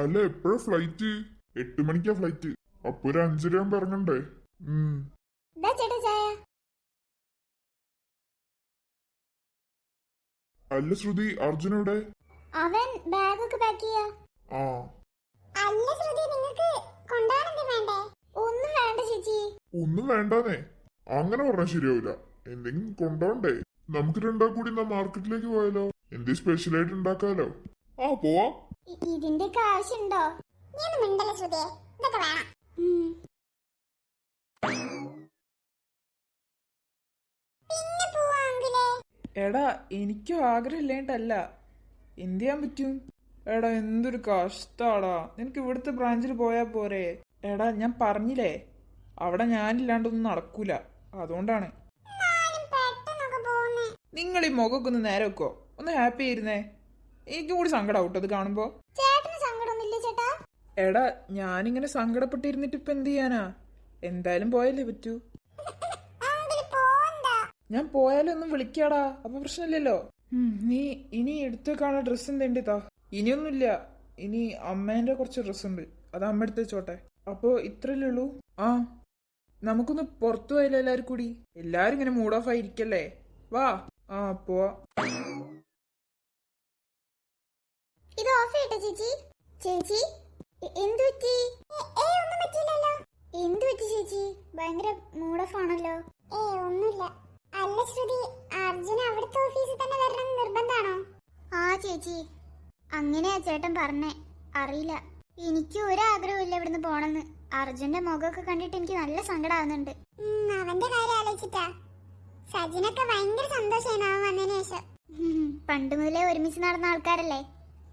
അല്ല എപ്പോഴാ ഫ്ലൈറ്റ്? 8 മണിക്കാ ഫ്ലൈറ്റ്. അപ്പൊ ഒരു 5:30 ഇറങ്ങണ്ടേ? ഉം. ദാ ചേട്ടാ ചായ. അല്ല ശ്രുതി, അർജുൻ എവിടെ? അവൻ ബാഗൊക്കെ പാക്ക് ചെയ്യാ. ആ. അല്ല ശ്രുതി, നിങ്ങൾക്ക് കൊണ്ടുപോകാനൊന്നും വേണ്ടേ? ഒന്നും വേണ്ട ചേച്ചി. ഒന്നും വേണ്ടാന്നേ. അങ്ങനെ പറഞ്ഞാൽ ശരിയാവില്ല. എന്തെങ്കിലും കൊണ്ടോണ്ടേ? നമുക്ക് രണ്ടാം കൂടി എന്നാ മാർക്കറ്റിലേക്ക് പോയാലോ? എന്തെങ്കിലും സ്പെഷ്യൽ ആയിട്ട് ഉണ്ടാക്കാലോ? ആ പോവാ. ഇതിന്റെ ആവശ്യമുണ്ടോ? നീ ഒന്ന് മിണ്ടല്ലേ ശ്രുതിയെ, ഇതൊക്കെ വേണം. പിന്നെ പോവാ അങ്കിളേ. എടാ എനിക്കും ആഗ്രഹമില്ലേണ്ടല്ല, എന്ത് ചെയ്യാൻ പറ്റും? എടാ എന്തൊരു കഷ്ടാടാ. നിനക്ക് ഇവിടുത്തെ ബ്രാഞ്ചിൽ പോയാൽ പോരെ? എടാ ഞാൻ പറഞ്ഞില്ലേ, അവിടെ ഞാനില്ലാണ്ടൊന്നും നടക്കൂല. അതുകൊണ്ടാണ്. നിങ്ങൾ ഈ മുഖമൊക്കെ ഒന്ന് നേരെ വെക്കോ, ഒന്ന് ഹാപ്പി ആയിരുന്നേ. എനിക്കും കൂടി സങ്കടാവട്ടോ അത് കാണുമ്പോ. എടാ ഞാനിങ്ങനെ സങ്കടപ്പെട്ടിരുന്നിട്ട് ഇപ്പൊ എന്ത് ചെയ്യാനാ? എന്തായാലും പോയല്ലേ പറ്റൂ. ഞാൻ പോയാലൊന്നും വിളിക്കാടാ, അപ്പൊ പ്രശ്നമില്ലല്ലോ. നീ ഇനി എടുത്തു കാണാൻ ഡ്രസ്സ് എന്തെണ്ടിത്താ? ഇനിയൊന്നുമില്ല, ഇനി അമ്മേന്റെ കുറച്ച് ഡ്രസ്സ് ഉണ്ട്, അത് അമ്മ എടുത്ത് വെച്ചോട്ടെ. അപ്പൊ ഇത്രല്ലേ ഉള്ളൂ. ആ നമുക്കൊന്ന് പുറത്തു പോയാലോ എല്ലാരും കൂടി? എല്ലാരും ഇങ്ങനെ മൂഡ് ഓഫ് ആയിരിക്കല്ലേ. വാ. ആ പോവാ. ഇത് ഓഫ് ചെയ്യട്ടെ ചേച്ചി. ചേച്ചി എന്തു പറ്റി? ഒന്നും പറ്റിയില്ലല്ലോ. എന്തു പറ്റി ചേച്ചി? ഭയങ്കര മൂഡ് ഓഫ് ആണല്ലോ. ഒന്നുമില്ല. അല്ല ശ്രുതി, അർജുന അവിടുത്തെ ഓഫീസിൽ തന്നെ വരണം നിർബന്ധാണോ? ആ ചേച്ചി, അങ്ങനെയാ ചേട്ടൻ പറഞ്ഞേ. അറിയില്ല, എനിക്ക് ഒരാഗ്രഹമില്ല ഇവിടുന്ന് പോണെന്ന്. അർജുന്റെ മുഖമൊക്കെ കണ്ടിട്ട് എനിക്ക് നല്ല സങ്കടമാകുന്നുണ്ട്. അവന്റെ കാര്യം ആലോചിച്ചിട്ടാ. സജിനൊക്കെ ഭയങ്കര സന്തോഷമാണ് അവൻ വന്നതിന് ശേഷം. പണ്ട് മുതലേ ഒരുമിച്ച് നടന്ന ആൾക്കാരല്ലേ,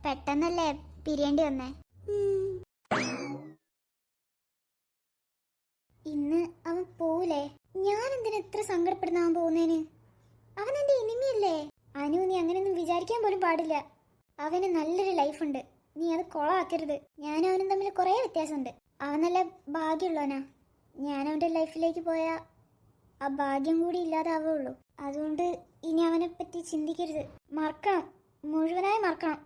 പെട്ടെന്നല്ലേ പിരിയേണ്ടി വന്നേ. ഇന്ന് അവൻ പോവൂലേ? ഞാൻ എന്തിനാ ഇത്ര സങ്കടപ്പെടുന്ന അവൻ പോകുന്നതിന്? അവൻ എന്റെ ഇനിമിയല്ലേ. അനു, നീ അങ്ങനെയൊന്നും വിചാരിക്കാൻ പോലും പാടില്ല. അവന് നല്ലൊരു ലൈഫുണ്ട്, നീ അത് കൊളാക്കരുത്. ഞാനും അവനും തമ്മിൽ കുറെ വ്യത്യാസമുണ്ട്. അവൻ നല്ല ഭാഗ്യമുള്ളവനാ. ഞാൻ അവന്റെ ലൈഫിലേക്ക് പോയാ ആ ഭാഗ്യം കൂടി ഇല്ലാതാവുള്ളൂ. അതുകൊണ്ട് ഇനി അവനെ പറ്റി ചിന്തിക്കരുത്. മറക്കണം, മുഴുവനായി മറക്കണം.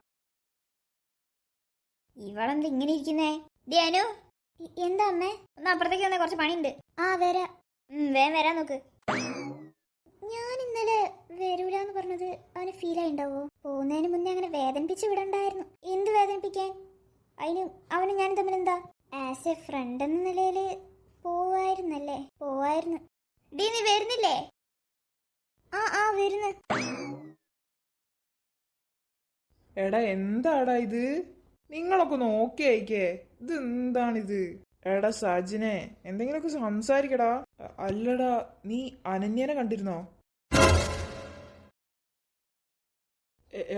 ഇവളെന്ത് ഇങ്ങനെ ഇരിക്കുന്നേ? ധ്യാനു, എന്താ അമ്മേ? ഒന്ന് അപ്പുറത്തേക്ക് വന്നേ, കുറച്ച് പണിയുണ്ട്. ആ വരാ. വേഗം വരാൻ നോക്ക്. ഞാൻ ഇന്നലെ വരൂലെന്ന് പറഞ്ഞത് അവന് ഫീൽ ആയിണ്ടാവോ? പോകുന്നതിന് മുന്നേ അങ്ങനെ വേദനിപ്പിച്ച് വിടണ്ടായിരുന്നു. എന്ത് വേദനിപ്പിക്കാൻ? അതിന് അവനും ഞാനും തമ്മിൽ എന്താ? ആസ് എ ഫ്രണ്ട് എന്ന നിലയില് പോവായിരുന്നല്ലേ? പോവായിരുന്നു. ഡീ, നീ വരുന്നില്ലേ? ആ വരുന്നു. എടാ എന്താടാ ഇത്? നിങ്ങളൊക്കെ ഒന്ന് ഓക്കെ ആയിക്കേ. ഇത് എന്താണിത്? എടാ സജിനെ, എന്തെങ്കിലുമൊക്കെ സംസാരിക്കടാ. അല്ലടാ, നീ അനന്യനെ കണ്ടിരുന്നോ?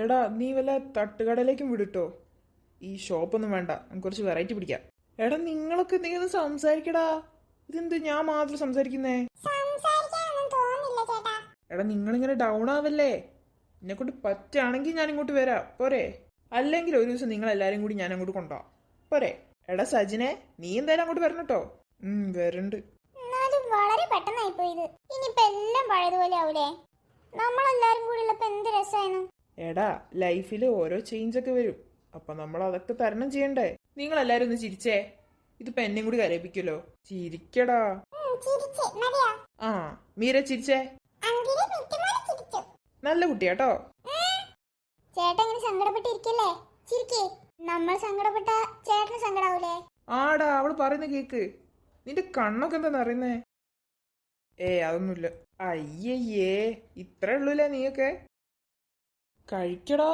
എടാ നീ വല്ല തട്ടുകടയിലേക്കും വിടിട്ടോ. ഈ ഷോപ്പൊന്നും വേണ്ട, നമുക്ക് കുറച്ച് വെറൈറ്റി പിടിക്കാം. എടാ നിങ്ങളൊക്കെ എന്തെങ്കിലും സംസാരിക്കടാ. ഇതെന്ത് ഞാൻ മാത്രം സംസാരിക്കുന്നേ? എടാ നിങ്ങളിങ്ങനെ ഡൗൺ ആവല്ലേ. എന്നെ കൊണ്ട് പറ്റുകയാണെങ്കിൽ ഞാൻ ഇങ്ങോട്ട് വരാം, പോരെ? അല്ലെങ്കിൽ ഒരു ദിവസം നിങ്ങൾ എല്ലാരും കൂടി ഞാൻ അങ്ങോട്ട് കൊണ്ടുപോവാം, പോരെ? എടാ സജിനെ, നീ എന്തായാലും അങ്ങോട്ട് വരണട്ടോ. വരണ്ട്. വളരെ പെട്ടെന്നായി പോയത്. ഇനിയിപ്പോ എല്ലാം പഴയതുപോലെ ആവൂലേ? നമ്മളെല്ലാരും കൂടി ഉള്ളപ്പോ എന്ത് രസമായിരുന്നു. എടാ ലൈഫിൽ ഓരോ ചേഞ്ച് ഒക്കെ വരും, അപ്പൊ നമ്മൾ അതൊക്കെ തരണം ചെയ്യണ്ടേ? നിങ്ങൾ എല്ലാരും ഒന്ന് ചിരിച്ചേ. ഇതിപ്പോ എന്നെ കൂടി കരയിപ്പിക്കല്ലോ. ചിരിക്കടാ. ആ മീര ചിരിച്ചേ. നല്ല കുട്ടിയാട്ടോ. ചേട്ടൻ ഇങ്ങനെ സങ്കടപ്പെട്ടിരിക്കല്ലേ, ചിരിക്കേ. നമ്മൾ സങ്കടപ്പെട്ട ചേട്ടന് സങ്കടാവൂലേ? ആടാ, അവള് പറയുന്ന കേക്ക്. നിന്റെ കണ്ണൊക്കെ എന്താ അറിയുന്നേ? അതൊന്നുമില്ല. അയ്യയ്യേ, ഇത്രേ ഉള്ളൂല്ലേ നീയൊക്കെ? കഴിക്കടാ.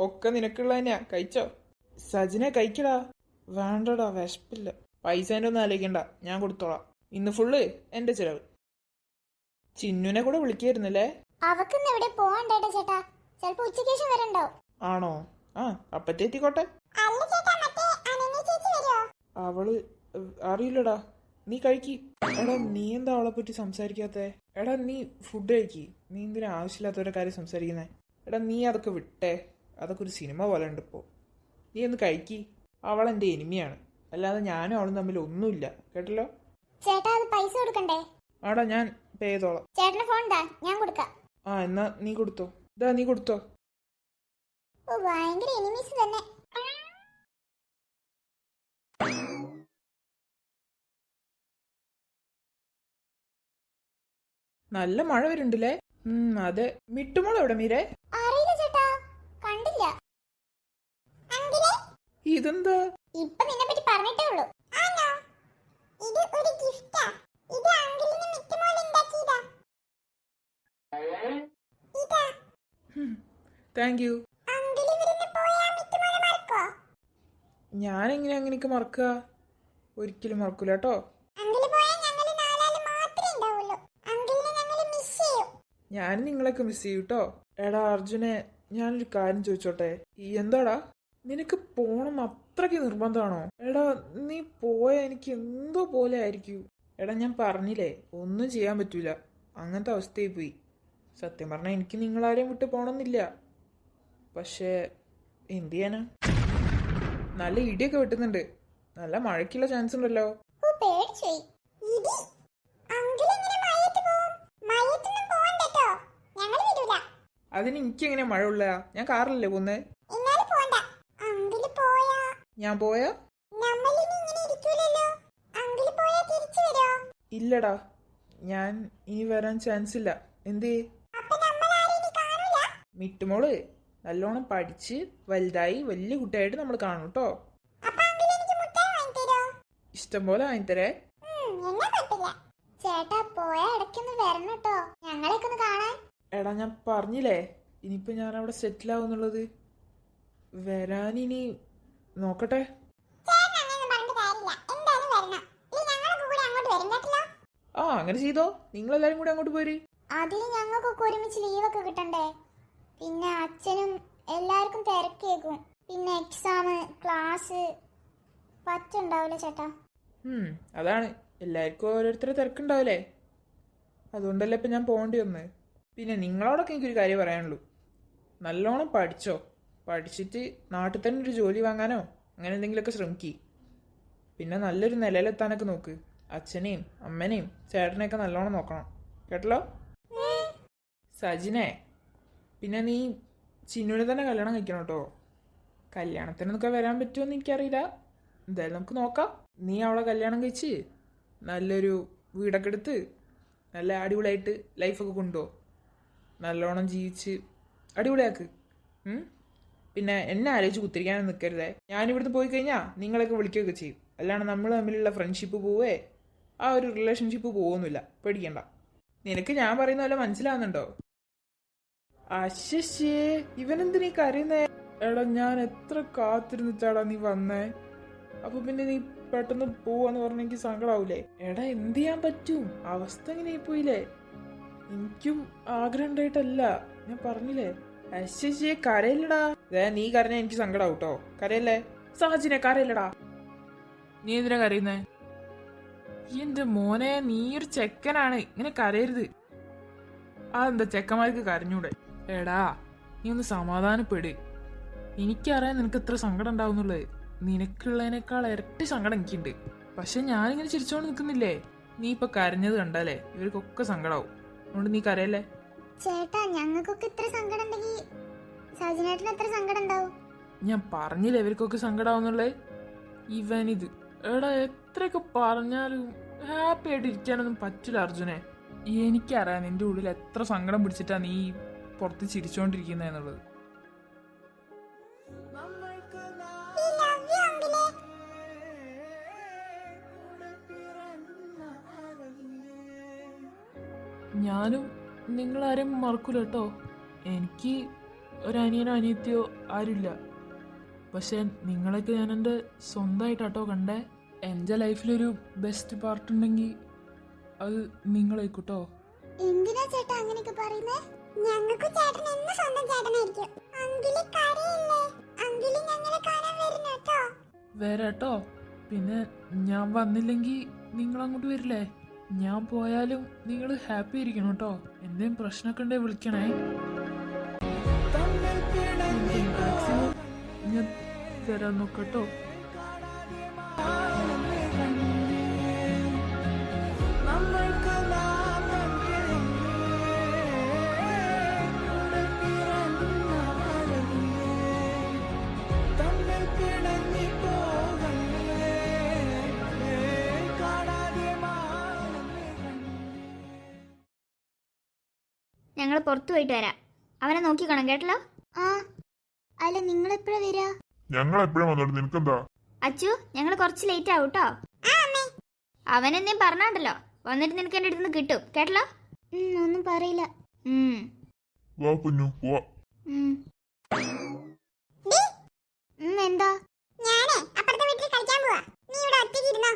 ഒക്കെ നിനക്കുള്ള തന്നെയാ, കഴിച്ചോ. സജിനെ കഴിക്കടാ. വേണ്ടടാ, വിശപ്പില്ല. പൈസേന്റെ ഒന്നും ആലോചിക്കണ്ട, ഞാൻ കൊടുത്തോളാം. ഇന്ന് ഫുള്ള് എന്റെ ചെലവ്. ചിന്നുനെ കൂടെ വിളിക്കായിരുന്നല്ലേ? അവക്കിന്ന് എവിടെ പോവാണ്ടേട്ടാ ചേട്ടാ. ചിലപ്പോ ഉച്ചയ്ക്ക് ശേഷം വരണ്ടാവും. ആണോ? ആ അപ്പത്തേറ്റിക്കോട്ടെ. അവള് അറിയില്ലടാ, നീ കഴിക്കി. എടാ നീ എന്താ അവളെ പറ്റി സംസാരിക്കാത്തെ? എടാ നീ ഫുഡ് കഴിക്കി. നീ എന്തിനാ ആവശ്യമില്ലാത്തവരുടെ കാര്യം സംസാരിക്കുന്നേ? എടാ നീ അതൊക്കെ വിട്ടേ, അതൊക്കെ ഒരു സിനിമ പോലെ ഉണ്ട് ഇപ്പോ. നീ ഒന്ന് കഴിക്കി. അവളെന്റെ എനിമിയാണ്, അല്ലാതെ ഞാനും അവളും തമ്മിൽ ഒന്നുമില്ല, കേട്ടല്ലോ? ചേട്ടാ അത് പൈസ കൊടുക്കണ്ടേ? ആടാ ഞാൻ പേ ചെയ്തോളാം. ചേട്ടന്റെ ഫോൺ താ, ഞാൻ കൊടുക്കാം. ആ എന്നാ നീ കൊടുത്തോ. ഇതാ നീ കൊടുത്തോ. ഭയങ്കര എനിമീസ് തന്നെ. നല്ല മഴ വരുന്നുണ്ടല്ലേ. അതെ. മിട്ടുമോൾ എവിടെ മീരെ? അറിയില്ല ചേട്ടാ, കണ്ടില്ല. അങ്കിളെ, ഇതെന്താ? ഇപ്പൊ നിന്നെ പറ്റി പറഞ്ഞിട്ടേ ഉള്ളൂ. ആണോ? ഇത് ഒരു ഗിഫ്റ്റാ. ഇത് അങ്കിളിന് മിറ്റുമോൾ ഉണ്ടാക്കിയതാ. ഇതാ. Thank you. അങ്കിൾ ഇവിടുന്ന് പോയാ മിറ്റുമോളെ മറക്കോ? ഞാനെങ്ങനെ അങ്ങനെയൊക്കെ മറക്കുക? ഒരിക്കലും മറക്കൂല കേട്ടോ. അങ്കിൾ പോയാ ഞങ്ങൾ നാലാള് മാത്രമേ ഉണ്ടാവുള്ളൂ. അങ്കിളിനെ ഞങ്ങൾ മിസ് ചെയ്യും. ഞാൻ നിങ്ങളൊക്കെ മിസ് ചെയ്യും കേട്ടോ. എടാ അർജുനെ, ഞാനൊരു കാര്യം ചോദിച്ചോട്ടെ. എന്താടാ, നിനക്ക് പോണം അത്രയ്ക്ക് നിർബന്ധമാണോ? എടാ നീ പോയ എനിക്ക് എന്തോ പോലെ ആയിരിക്കും. എടാ ഞാൻ പറഞ്ഞില്ലേ, ഒന്നും ചെയ്യാൻ പറ്റൂല. അങ്ങനത്തെ അവസ്ഥയായി പോയി. സത്യം പറഞ്ഞാൽ എനിക്ക് നിങ്ങളാരെയും വിട്ട് പോണമെന്നില്ല. പക്ഷേ എന്ത് ചെയ്യാനാ? നല്ല ഇടിയൊക്കെ വെട്ടുന്നുണ്ട്. നല്ല മഴയ്ക്കുള്ള ചാൻസ് ഉണ്ടല്ലോ. ഓ, പേടിച്ചോയി. ഇടി. അങ്കിൾ എങ്ങനെ മഴയത്ത് പോവും? മഴയത്തൊന്നും പോവണ്ടട്ടോ. ഞങ്ങൾ വിടൂല. അതിന് എനിക്ക് എങ്ങനെയാ മഴ ഉള്ള? ഞാൻ കാറിലല്ലേ പോന്നേ. എന്നാലും പോണ്ട. അങ്കിൾ പോയാ ഞാൻ പോയാ? നമ്മളിനി ഇങ്ങനെ ഇരിക്കൂലല്ലോ. അങ്കിൾ പോയാ തിരിച്ചു വരോ? ഇല്ലടാ, ഞാൻ ഇനി വരാൻ ചാൻസ് ഇല്ല. എന്തേ? അപ്പൊ നമ്മൾ ആരെയും കാണൂല. മിട്ടുമോള് നല്ലോണം പഠിച്ച് വലുതായി വലിയ കുട്ടിയായിട്ട് നമ്മൾ കാണും കേട്ടോ. അപ്പൊ അങ്കിൾ എനിക്ക് മുട്ടായി വാങ്ങി തരോ? ഇഷ്ടം പോലെ വാങ്ങിത്തരേ. എന്നാ കുഴപ്പമില്ല. ചേട്ടാ പോയ ഇടയ്ക്കൊന്ന് വരണം കേട്ടോ, ഞങ്ങളെയൊക്കെ ഒന്ന് കാണാൻ. എടാ ഞാൻ പറഞ്ഞില്ലേ, ഇനിയിപ്പോ ഞാൻ അവിടെ സെറ്റിൽ ആവുന്നുള്ളത്. വരാനിനി നോക്കട്ടെ. ചേട്ടൻ അങ്ങനെയൊന്നും പറഞ്ഞിട്ട് കാര്യമില്ല. എന്തായാലും വരണം. ഈ ഞങ്ങളൊക്കെ കൂടി അങ്ങോട്ട് വരും കേട്ടല്ലോ. ആ അങ്ങനെ ചെയ്തോ. നിങ്ങളെല്ലാരും കൂടി അങ്ങോട്ട് പോര്. അതിന് ഞങ്ങൾക്കൊക്കെ ഒരുമിച്ച് ലീവൊക്കെ കിട്ടണ്ടേ? പിന്നെ അച്ഛനും എല്ലാവർക്കും തിരക്കേക്കും. പിന്നെ എക്സാം, ക്ലാസ് പറ്റുണ്ടാവില്ല ചേട്ടാ. അതാണ്, എല്ലാവർക്കും ഓരോരുത്തരെ തിരക്കുണ്ടാവില്ലേ. അതുകൊണ്ടല്ലേ ഇപ്പം ഞാൻ പോകേണ്ടി വന്നത്. പിന്നെ നിങ്ങളോടൊക്കെ എനിക്കൊരു കാര്യം പറയാനുള്ളൂ. നല്ലോണം പഠിച്ചോ. പഠിച്ചിട്ട് നാട്ടിൽ തന്നെ ഒരു ജോലി വാങ്ങാനോ അങ്ങനെ എന്തെങ്കിലുമൊക്കെ ശ്രമിക്കി. പിന്നെ നല്ലൊരു നിലയിലെത്താനൊക്കെ നോക്ക്. അച്ഛനെയും അമ്മനെയും ചേട്ടനെയൊക്കെ നല്ലോണം നോക്കണം കേട്ടല്ലോ. സജിനെ, പിന്നെ നീ ചിന്നുവിനെ തന്നെ കല്യാണം കഴിക്കണം കേട്ടോ. കല്യാണത്തിനൊക്കെ വരാൻ പറ്റുമെന്ന് എനിക്കറിയില്ല. എന്തായാലും നമുക്ക് നോക്കാം. നീ അവളെ കല്യാണം കഴിച്ച് നല്ലൊരു വീടൊക്കെ എടുത്ത് നല്ല അടിപൊളിയായിട്ട് ലൈഫൊക്കെ കൊണ്ടുപോകും. നല്ലോണം ജീവിച്ച് അടിപൊളിയാക്ക്. പിന്നെ എന്നെ ആലോചിച്ച് കുത്തിരിക്കാനും നിൽക്കരുതേ. ഞാനിവിടുന്ന് പോയി കഴിഞ്ഞാൽ നിങ്ങളൊക്കെ വിളിക്കുകയൊക്കെ ചെയ്യും. അല്ലാണ്ട് നമ്മൾ തമ്മിലുള്ള ഫ്രണ്ട്ഷിപ്പ് പോവേ ആ ഒരു റിലേഷൻഷിപ്പ് പോകുന്നില്ല. പേടിക്കണ്ട. നിനക്ക് ഞാൻ പറയുന്ന പോലെ മനസ്സിലാവുന്നുണ്ടോ? അശ്ശേ, ഇവനെന്തിനീ കരയുന്നേ? എടാ ഞാൻ എത്ര കാത്തിരുന്നിട്ടാടാ നീ വന്നേ. അപ്പൊ പിന്നെ നീ പെട്ടെന്ന് പോവാന്ന് പറഞ്ഞ എനിക്ക് സങ്കടാവൂലേ? എടാ എന്ത് ചെയ്യാൻ പറ്റും, അവസ്ഥ ഇങ്ങനെ പോയില്ലേ. എനിക്കും ആഗ്രഹം ഉണ്ടായിട്ടല്ല, ഞാൻ പറഞ്ഞില്ലേ. അശ്ശേ കരയില്ലടാ. നീ കരഞ്ഞ എനിക്ക് സങ്കടാവും കേട്ടോ. കരയല്ലേ സാജിനെ, കരയില്ലടാ. നീ എന്തിനാ കരയുന്നേ? എന്റെ മോനെ, നീ ഒരു ചെക്കനാണ്, ഇങ്ങനെ കരയരുത്. അതെന്താ ചെക്കന്മാർക്ക് കരഞ്ഞൂടെ? എടാ നീ ഒന്ന് സമാധാനപ്പെട്. എനിക്കറിയാൻ നിനക്ക് എത്ര സങ്കടം ഉണ്ടാവുന്നുള്ളത്. നിനക്കുള്ളതിനേക്കാൾ ഇരട്ടി സങ്കടം എനിക്കുണ്ട്. പക്ഷെ ഞാനിങ്ങനെ ചിരിച്ചോണ്ട് നിൽക്കുന്നില്ലേ? നീ ഇപ്പൊ കരഞ്ഞത് കണ്ടാലേ ഇവർക്കൊക്കെ സങ്കടാവും. അതുകൊണ്ട് നീ കരയല്ലേ. ചേട്ടാ ഞങ്ങൾക്കൊക്കെ ഇത്ര സങ്കടം ഉണ്ടെങ്കിൽ സജിനേട്ടന് എത്ര സങ്കടം ഉണ്ടാവും? ഞാൻ പറഞ്ഞില്ലേ ഇവർക്കൊക്കെ സങ്കടാവുന്നുള്ളത്. ഇവനിത് എടാ എത്രയൊക്കെ പറഞ്ഞാലും ഹാപ്പി ആയിട്ട് ഇരിക്കാനൊന്നും പറ്റില്ല അർജുനെ. എനിക്കറിയാം നിന്റെ ഉള്ളിൽ എത്ര സങ്കടം പിടിച്ചിട്ടാ നീ പുറത്ത് ചിരിച്ചോണ്ടിരിക്കുന്നെന്നുള്ളത്. ഞാനും നിങ്ങളാരെയും മറക്കൂല കേട്ടോ. എനിക്ക് ഒരനിയനോ അനിയത്തിയോ ആരുമില്ല. പക്ഷെ നിങ്ങളൊക്കെ ഞാൻ എൻ്റെ സ്വന്തമായിട്ടാട്ടോ കണ്ടേ. എൻ്റെ ലൈഫിലൊരു ബെസ്റ്റ് പാർട്ട് ഉണ്ടെങ്കിൽ അത് നിങ്ങളായിക്കോട്ടോ. എന്തിനാ ചേട്ടാ അങ്ങനെയൊക്കെ പറയുന്നേ? ഞങ്ങൾക്ക് ചേട്ടൻ എന്ന് സ്വന്തം ചേട്ടനായിരിക്കും. അങ്കിള് കരയില്ലേ? അങ്കിള് ഞങ്ങളെ കാണാൻ വരുന്നു കേട്ടോ. വരാട്ടോ. പിന്നെ ഞാൻ വന്നില്ലെങ്കിൽ നിങ്ങൾ അങ്ങോട്ട് വരില്ലേ? ഞാൻ പോയാലും നിങ്ങൾ ഹാപ്പി ആയിരിക്കണം കേട്ടോ. എന്തെങ്കിലും പ്രശ്നമൊക്കെ ഉണ്ടെങ്കിൽ വിളിക്കണേ. ഞാൻ വരാൻ നോക്കട്ടോ. ഞങ്ങൾ പുറത്തു പോയിട്ട് വരാം. അവനെ നോക്കിക്കണം കേട്ടല്ലോ. ആ അല്ല, നിങ്ങൾ എപ്പോഴാ വരാ? ഞങ്ങൾ എപ്പോഴും വന്നോട്ട് നിനക്കെന്താ? അച്ചു, ഞങ്ങൾ കുറച്ച് ലേറ്റ് ആവും കേട്ടോ. അവനെന്തേം പറഞ്ഞാണ്ടല്ലോ, വന്നിട്ട് നിനക്ക് എൻ്റെ അടുത്ത് നിന്ന് കിട്ടും കേട്ടല്ലോ. ഒന്നും പറയില്ല. വാ കുഞ്ഞു പോവാ. എന്താ? ഞാനേ അപ്പുറത്തെ വീട്ടിൽ കളിക്കാൻ പോവാ. നീ ഇവിടെ ഒറ്റയ്ക്ക് ഇരുന്നോ.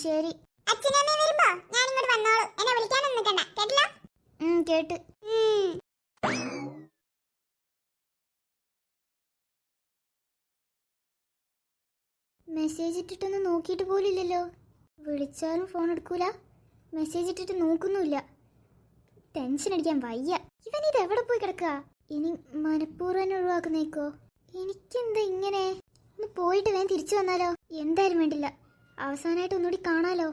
ശരി. അച്ഛനമ്മ വരുമ്പോ ഞാൻ ഇങ്ങോട്ട് വന്നോളൂ. എന്നെ വിളിക്കാനൊന്നും നിൽക്കണ്ട കേട്ടല്ലോ. കേട്ട്. മെസ്സേജ് ഇട്ടിട്ടൊന്നും നോക്കിയിട്ട് പോലില്ലല്ലോ. വിളിച്ചാലും ഫോൺ എടുക്കൂല, മെസ്സേജ് ഇട്ടിട്ട് നോക്കുന്നുമില്ല. ടെൻഷൻ അടിക്കാൻ വയ്യ. ഇവൻ ഇത് എവിടെ പോയി കിടക്കുക? ഇനി മനഃപൂർവ്വം ഒഴിവാക്കുന്നേക്കോ? എനിക്കെന്താ ഇങ്ങനെ? ഒന്ന് പോയിട്ട് വേഗം തിരിച്ചു വന്നാലോ? എന്തായാലും വേണ്ടില്ല, അവസാനമായിട്ട് ഒന്നുകൂടി കാണാലോ.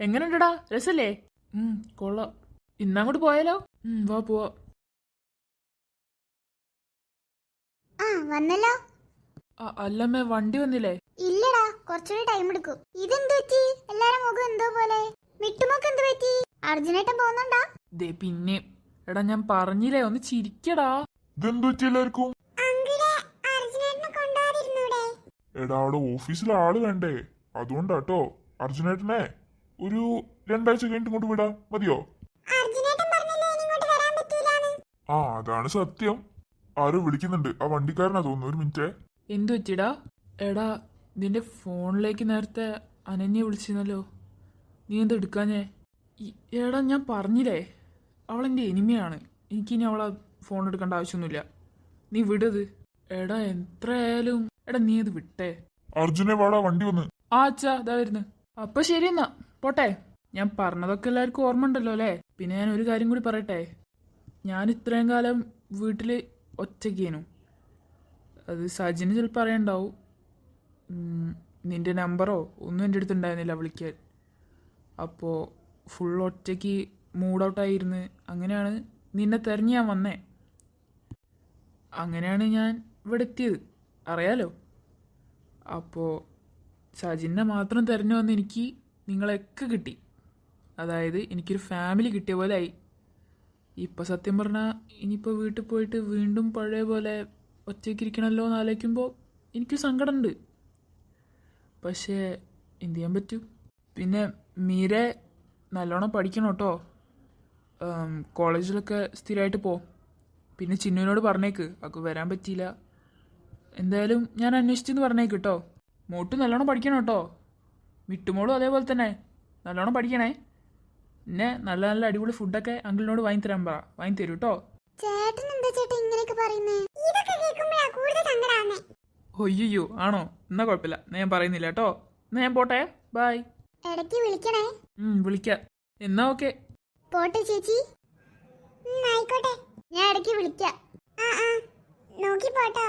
എങ്ങനെയുണ്ടടാ, രസല്ലേ? കൊള്ളാം. ഇന്നങ്ങോട്ട് പോയാലോ? വാ പോവാ. വന്നല്ലോ. അല്ലമ്മേ, വണ്ടി വന്നില്ലേ? ഇല്ലടാ, കുറച്ചുകൂടി ടൈം എടുക്കും. ഇതെന്ത് പറ്റി? എല്ലാരും മുഖം എന്തോ പോലെ. മിട്ടുമൊക്കെ എന്ത് പറ്റി? അർജുനേട്ടൻ പോകുന്നുണ്ടാ? പിന്നെ എടാ, ഞാൻ പറഞ്ഞില്ലേ, ഒന്ന് ചിരിക്കടാ. ഇതെന്തു പറ്റി എല്ലാവർക്കും? എടാ, അവിടെ ഓഫീസിലെ ആള് വേണ്ടേ, അതുകൊണ്ടാട്ടോ. അർജുനേട്ടനെ ഒരു 2 ആഴ്ച കഴിഞ്ഞിട്ട് ഇങ്ങോട്ട് വിടാം, മതിയോ? ആ അതാണ് സത്യം. ആരും വിളിക്കുന്നുണ്ട്, ആ വണ്ടിക്കാരനാ തോന്നുന്നു. ഒരു മിനിറ്റ്. എന്തു പറ്റിടാ? എടാ, നിന്റെ ഫോണിലേക്ക് നേരത്തെ അനന്യ വിളിച്ചിരുന്നല്ലോ, നീ എന്താ എടുക്കാഞ്ഞേ? എടാ, ഞാൻ പറഞ്ഞില്ലേ, അവളെൻ്റെ എനിമിയാണ്. എനിക്കിനി അവളെ ഫോൺ എടുക്കേണ്ട ആവശ്യമൊന്നുമില്ല. നീ വിടത്. എടാ, എത്രയായാലും എടാ, നീ അത് വിട്ടേ. അർജുനെ വാടാ, വണ്ടി വന്ന്. അച്ഛാ, ഇതാ വരുന്നു. അപ്പൊ ശരി എന്നാ, പോട്ടെ. ഞാൻ പറഞ്ഞതൊക്കെ എല്ലാവർക്കും ഓർമ്മ ഉണ്ടല്ലോ അല്ലേ? പിന്നെ ഞാൻ ഒരു കാര്യം കൂടി പറയട്ടെ. ഞാൻ ഇത്രയും കാലം വീട്ടിൽ ഒറ്റയ്ക്കേനു. അത് സജിന് ചിലപ്പോൾ അറിയണ്ടാവും. നിന്റെ നമ്പറോ ഒന്നും എൻ്റെ അടുത്ത് ഉണ്ടായിരുന്നില്ല വിളിക്കാൻ. അപ്പോൾ ഫുൾ ഒറ്റയ്ക്ക് മൂഡ് ഔട്ടായിരുന്നു. അങ്ങനെയാണ് നിന്നെ തിരഞ്ഞ് ഞാൻ വന്നേ. അങ്ങനെയാണ് ഞാൻ ഇവിടെ എത്തിയത്, അറിയാലോ. അപ്പോൾ സജിനെ മാത്രം തിരഞ്ഞു വന്ന് എനിക്ക് നിങ്ങളെയൊക്കെ കിട്ടി. അതായത് എനിക്കൊരു ഫാമിലി കിട്ടിയ പോലെ ആയി. ഇപ്പം സത്യം പറഞ്ഞാൽ ഇനിയിപ്പോൾ വീട്ടിൽ പോയിട്ട് വീണ്ടും പഴയ പോലെ ഒറ്റയ്ക്കിരിക്കണമല്ലോ എന്ന് ആലോചിക്കുമ്പോൾ എനിക്ക് സങ്കടമുണ്ട്. പക്ഷേ എന്ത് ചെയ്യാൻ പറ്റും? പിന്നെ മീരെ നല്ലോണം പഠിക്കണം കേട്ടോ. കോളേജിലൊക്കെ സ്ഥിരമായിട്ട് പോ. പിന്നെ ചിന്നുവിനോട് പറഞ്ഞേക്ക്, അവൾക്ക് വരാൻ പറ്റിയില്ല. എന്തായാലും ഞാൻ അന്വേഷിച്ചെന്ന് പറഞ്ഞേക്ക് കേട്ടോ. മോട്ട് നല്ലോണം പഠിക്കണം കേട്ടോ. മിട്ടുമോളും അതേപോലെ തന്നെ നല്ലോണം പഠിക്കണേ. പിന്നെ നല്ല നല്ല അടിപൊളി ഫുഡൊക്കെ അങ്കിളിനോട് വാങ്ങിത്തരാൻ പറ, വാങ്ങിത്തരൂ കേട്ടോ. ഒയ്യോ, ആണോ? എന്നാ കുഴപ്പമില്ല, ഞാൻ പറയുന്നില്ല കേട്ടോ. എന്നാ ഞാൻ പോട്ടെ, ബൈ. ഇടയ്ക്ക് വിളിക്കണേ. വിളിക്കാം. എന്നാ ഓക്കെ. പോട്ടെ ചേച്ചി. ആയിക്കോട്ടെ, ഞാൻ ഇടയ്ക്ക് വിളിക്കാം. നോക്കി പോട്ടോ.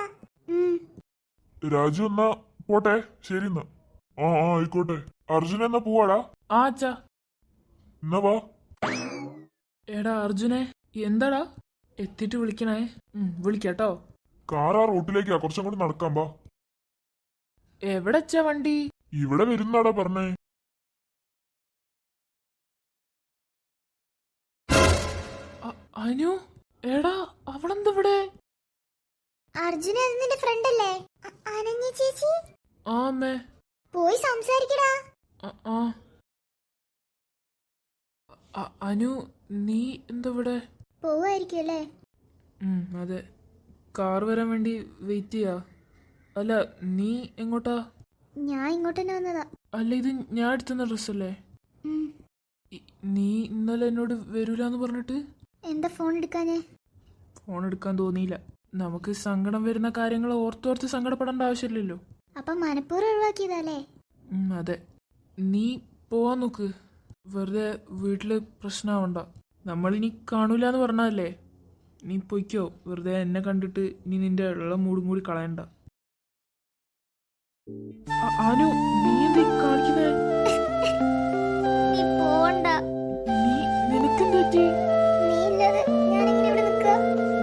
രാജു എന്നാ പോട്ടെ, ശരി എന്നാ. ആയിക്കോട്ടെ. അർജുന എന്നാ പോവാടാ. അച്ഛാ. എന്നാ വാ. എടാ അർജുനെ, എന്താടാ? എത്തിയിട്ട് വിളിക്കണേ. വിളിക്കാട്ടോ. കാർ ആ റൂട്ടിലേക്കാ, കുറച്ചും കൂടി നടക്കാം. വാ. എവിടെ അച്ഛാ വണ്ടി? ഇവിടെ വരുന്നാടാ പറഞ്ഞേ. അനു, എടാ അവളെന്താ ഇവിടെ? അർജുന, നിന്റെ ഫ്രണ്ട് അല്ലേ അനന്യ ചേച്ചി? അമ്മേ, പോയി സംസാരിക്കടാ. അനു, നീ എന്താ ഇവിടെ? പോവായിരിക്കും അല്ലേ? അതെ, കാർ വരാൻ വേണ്ടി വെയിറ്റ് ചെയ്യാ. അല്ല, നീ എങ്ങോട്ടാ? ഞാൻ ഇങ്ങോട്ട് തന്നെ വന്നതാ. അല്ല, ഇത് ഞാൻ എടുത്തുന്ന ഡ്രസ്സല്ലേ? നീ ഇന്നലെ എന്നോട് വരൂലെന്ന് പറഞ്ഞിട്ട് എന്താ ഫോൺ എടുക്കാനേ? ഫോൺ എടുക്കാൻ തോന്നിയില്ല. നമുക്ക് സങ്കടം വരുന്ന കാര്യങ്ങൾ ഓർത്തോർത്ത് സങ്കടപ്പെടേണ്ട ആവശ്യമില്ലല്ലോ. അപ്പം മനഃപൂർവ്വം ഒഴിവാക്കിയതല്ലേ? അതെ. നീ പോവാൻ നോക്ക്, വെറുതെ വീട്ടില് പ്രശ്നമാവണ്ട. നമ്മളിനി കാണൂല എന്ന് പറഞ്ഞല്ലേ. നീ പൊയ്ക്കോ, വെറുതെ എന്നെ കണ്ടിട്ട് ഇനി നിന്റെ ഉള്ള മൂടും കൂടി കളയണ്ട. അനു, നീ എന്താ കാണിക്കുന്നേ? നീ പോണ്ട. നിനക്കെന്ത് പറ്റി?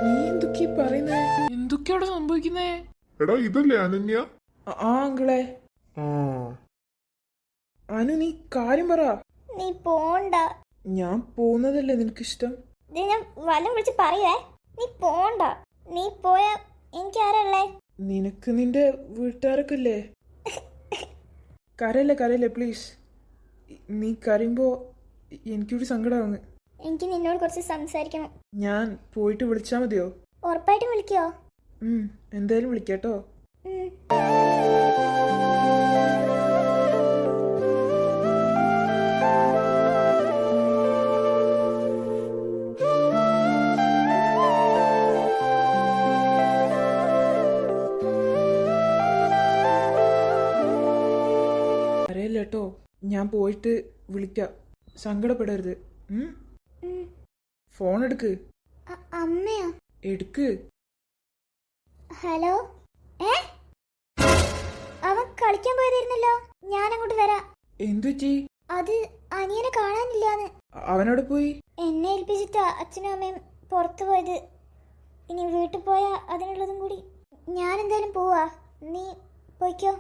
നീ എന്തൊക്കെയാ പറയുന്നേ? എന്തൊക്കെയാ സംഭവിക്കുന്നേ? എടാ, ഇതല്ലേ അനന്യ? അങ്കിളെ. ആ അനു നീ കാര്യം പറ. നീ പോണ്ട. ഞാൻ പോകുന്നതല്ലേ നിനക്കിഷ്ടം? ഇത് ഞാൻ വല്ലതും വിളിച്ച് പറയുവേ. നീ പോണ്ട. നീ പോയാ എനിക്ക് ആരല്ലേ? നിനക്ക് നിന്റെ വീട്ടുകാരൊക്കെ ഇല്ലേ? കരയല്ലേ പ്ലീസ്. നീ കരയുമ്പോ എനിക്കൊരു സങ്കടമാവുന്നു. എനിക്ക് നിന്നോട് കുറച്ച് സംസാരിക്കണം. ഞാൻ പോയിട്ട് വിളിച്ചാ മതിയോ? ഉറപ്പായിട്ടും വിളിക്കോ? എന്തായാലും വിളിക്കാട്ടോ. അറിയില്ലേട്ടോ, ഞാൻ പോയിട്ട് വിളിക്കാം. സങ്കടപ്പെടരുത്. ഫോൺ എടുക്ക്. അമ്മയോ? എടുക്ക്. ഹലോ. അവൻ കളിക്കാൻ പോയതായിരുന്നല്ലോ. ഞാൻ അങ്ങോട്ട് വരാം. എന്തു പറ്റി? അത് അനിയനെ കാണാനില്ലാന്ന്. അവനോട് പോയി? എന്നെ ഏൽപ്പിച്ചിട്ടാ അച്ഛനും അമ്മയും പുറത്തു പോയത്. ഇനി വീട്ടിൽ പോയാ അതിനുള്ളതും കൂടി. ഞാൻ എന്തായാലും പോവാ. നീ പോയിക്കോ.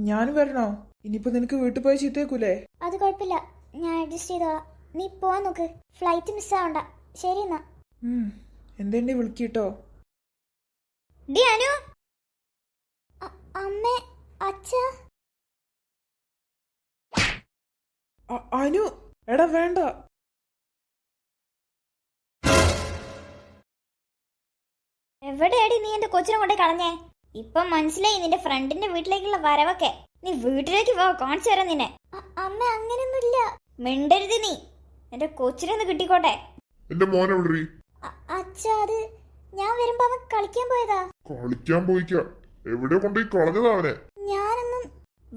ഞാനും വരണോ? ഇനിയിപ്പോ നിനക്ക് വീട്ടിൽ പോയി ചീത്തേക്കൂലേ? അത് കുഴപ്പമില്ല, ഞാൻ അഡ്ജസ്റ്റ് ചെയ്തോളാം. നീ പോവാൻ നോക്ക്. ഫ്ലൈറ്റ് മിസ്സാവണ്ട. ശരി എന്നാ. എന്തെണ്ടി വിളിക്കട്ടോ. അനു. അമ്മ, അച്ഛ. അനു എടാ വേണ്ട. എവിടെയാടി നീ എന്റെ കൊച്ചിനെ കൊണ്ടേ കളഞ്ഞേ? ഇപ്പൊ മനസ്സിലായി നിന്റെ ഫ്രണ്ടിന്റെ വീട്ടിലേക്കുള്ള വരവൊക്കെ. നീ വീട്ടിലേക്ക് പോ, കാണിച്ചു തരാം നിന്നെ. അമ്മ അങ്ങനെയൊന്നുമില്ല. മിണ്ടരുത് നീ. എന്റെ കൊച്ചിനൊന്ന് കിട്ടിക്കോട്ടെ. എന്റെ മോനെ എവിടെ? അച്ഛ, അത് ഞാൻ വരുമ്പോ അവൻ കളിക്കാൻ പോയതാ. കളിക്കാൻ പോയിക്ക? എവിടെ കൊണ്ടുപോയി കളഞ്ഞതാ അവനെ? ഞാനൊന്നും.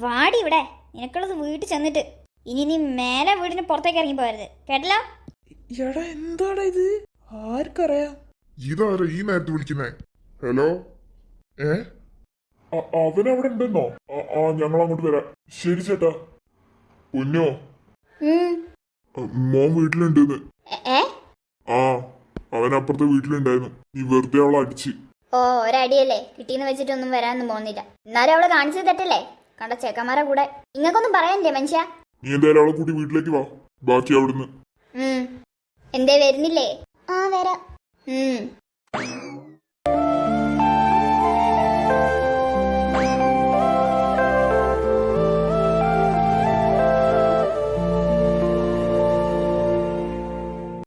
വാടി ഇവിടെ. നിനക്കുള്ളത് വീട്ടിൽ ചെന്നിട്ട്. ഇനി നീ മേലെ വീടിന് പുറത്തേക്ക് ഇറങ്ങി പോയരുത്, കേട്ടല്ലോ? എടാ എന്താടാ ഇത്? ആർക്കറിയാം? ഇതാരാ ഈ നേരത്തെ വിളിക്കുന്നേ? ഹലോ. അവനവിടെ ഉണ്ടെന്നോ? ഞങ്ങൾ അങ്ങോട്ട് വരാം. ശരി ചേട്ടാ. പൊന്നോ, മോൻ വീട്ടിലുണ്ടെന്ന്. ആ, അവൻ അപ്പുറത്തെ വീട്ടിലുണ്ടായിരുന്നു. നീ വെറുതെ അവളെ അടിച്ച്. ഓ, ഒരടിയല്ലേ കിട്ടിയെന്ന് വെച്ചിട്ടൊന്നും വരാനൊന്നും പോകുന്നില്ല. എന്നാലും അവള് കാണിച്ചത് തെറ്റല്ലേ? കണ്ട ചെക്കന്മാരെ കൂടെ നിങ്ങൾക്കൊന്നും പറയാനില്ലേ മനുഷ്യ? നീ എന്തായാലും അവളെ കൂട്ടി വീട്ടിലേക്ക് വാ. ബാക്കി അവിടുന്ന്. എന്തേ വരുന്നില്ലേ? ആ, വരാം.